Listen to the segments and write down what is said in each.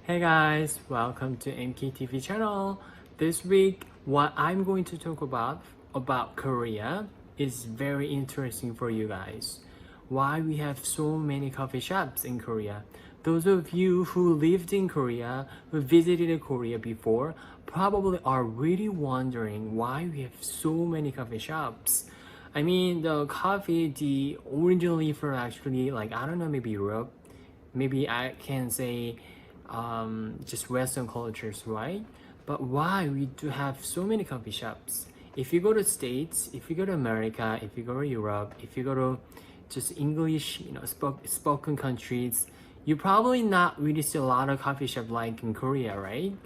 Hey guys, welcome to MKTV channel. This week, what I'm going to talk about Korea is very interesting for you guys. Why we have so many coffee shops in Korea. Those of you who lived in Korea, who visited Korea before, probably are really wondering why we have so many coffee shops. I mean, the original leaf are actually like, I don't know, maybe Europe. Maybe I can say just Western cultures, right? But why we do have so many coffee shops? If you go to States, if you go to America, if you go to Europe, if you go to just English, spoken countries, you probably not really see a lot of coffee shop like in Korea, right?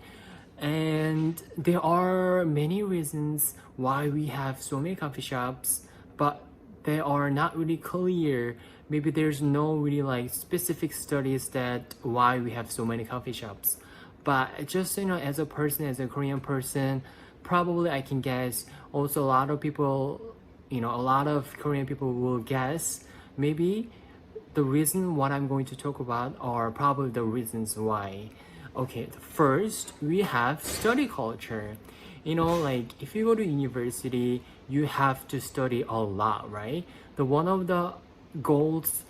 And there are many reasons why we have so many coffee shops, but they are not really clear. Maybe there's no really like specific studies that why we have so many coffee shops. But just as a person, as a Korean person, probably I can guess. Also, a lot of people, a lot of Korean people will guess. Maybe the reason what I'm going to talk about are probably the reasons why. Okay, first we have study culture. Like if you go to university, you have to study a lot, right? The one of the goals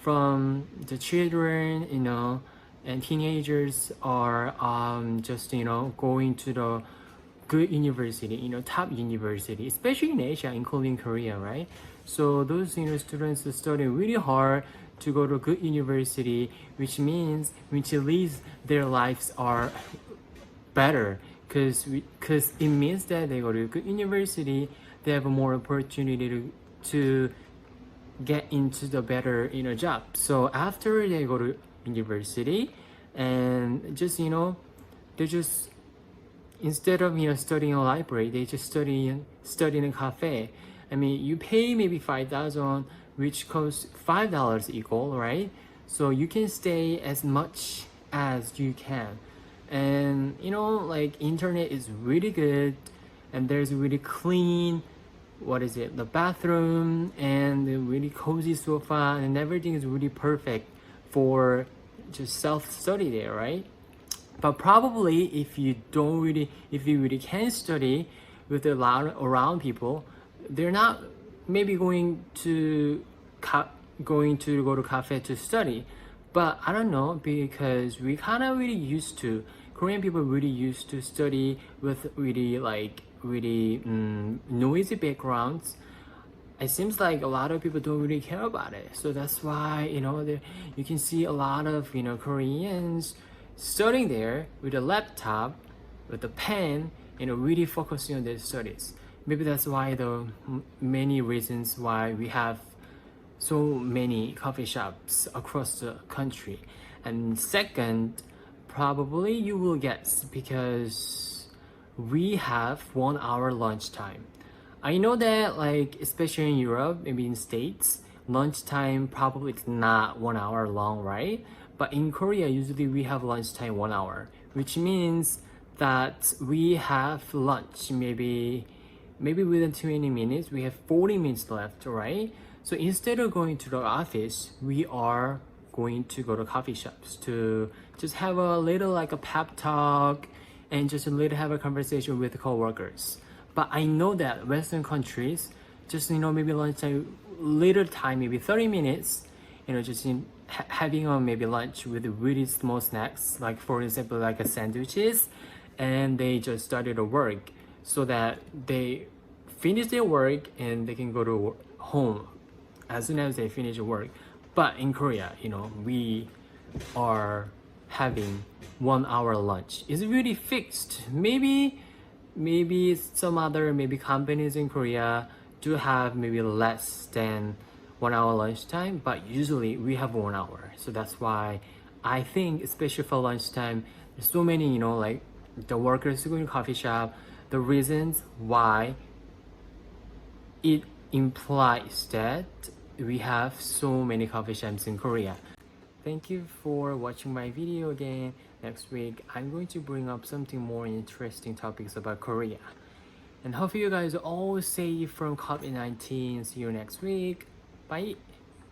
from the children, and teenagers are just going to the good university, top university, especially in Asia, including Korea, right? So those students study really hard to go to good university, which leads their lives are better, because it means that they go to a good university, they have more opportunity to get into the better job. So after they go to university, and just they just instead of studying a library, they just study in a cafe. I mean, you pay maybe 5,000, which costs $5 equal, right? So you can stay as much as you can. And like internet is really good, and there's really clean, the bathroom, and the really cozy sofa, and everything is really perfect for just self-study there, right? But probably if you really can't study with a lot around people, they're not maybe going to go to cafe to study. But I don't know, because we kind of really used to, Korean people really used to study with really noisy backgrounds. It seems like a lot of people don't really care about it. So that's why you can see a lot of Koreans studying there with a laptop, with a pen, really focusing on their studies. Maybe that's why the many reasons why we have so many coffee shops across the country. And second, probably you will guess, because we have 1 hour lunchtime. I know that, like, especially in Europe, maybe in States, lunchtime probably it's not 1 hour long, right? But in Korea, usually we have lunchtime 1 hour, which means that we have lunch maybe within 20 minutes. We have 40 minutes left, right? So instead of going to the office, we are going to go to coffee shops to just have a little like a pep talk, and just a little have a conversation with coworkers. But I know that Western countries, just maybe lunchtime, little time, maybe 30 minutes, just having a maybe lunch with really small snacks, like for example like a sandwiches, and they just started to work, so that they finish their work and they can go to home as soon as they finish work. But in Korea, we are having 1 hour lunch. It's really fixed. Maybe some other maybe companies in Korea do have maybe less than 1 hour lunchtime, but usually we have 1 hour. So that's why I think, especially for lunchtime, there's so many like the workers who go to coffee shop. The reasons why it implies that we have so many coffee shops in Korea. Thank you for watching my video again. Next week, I'm going to bring up something more interesting topics about Korea. And hope you guys are all safe from COVID-19. See you next week. Bye.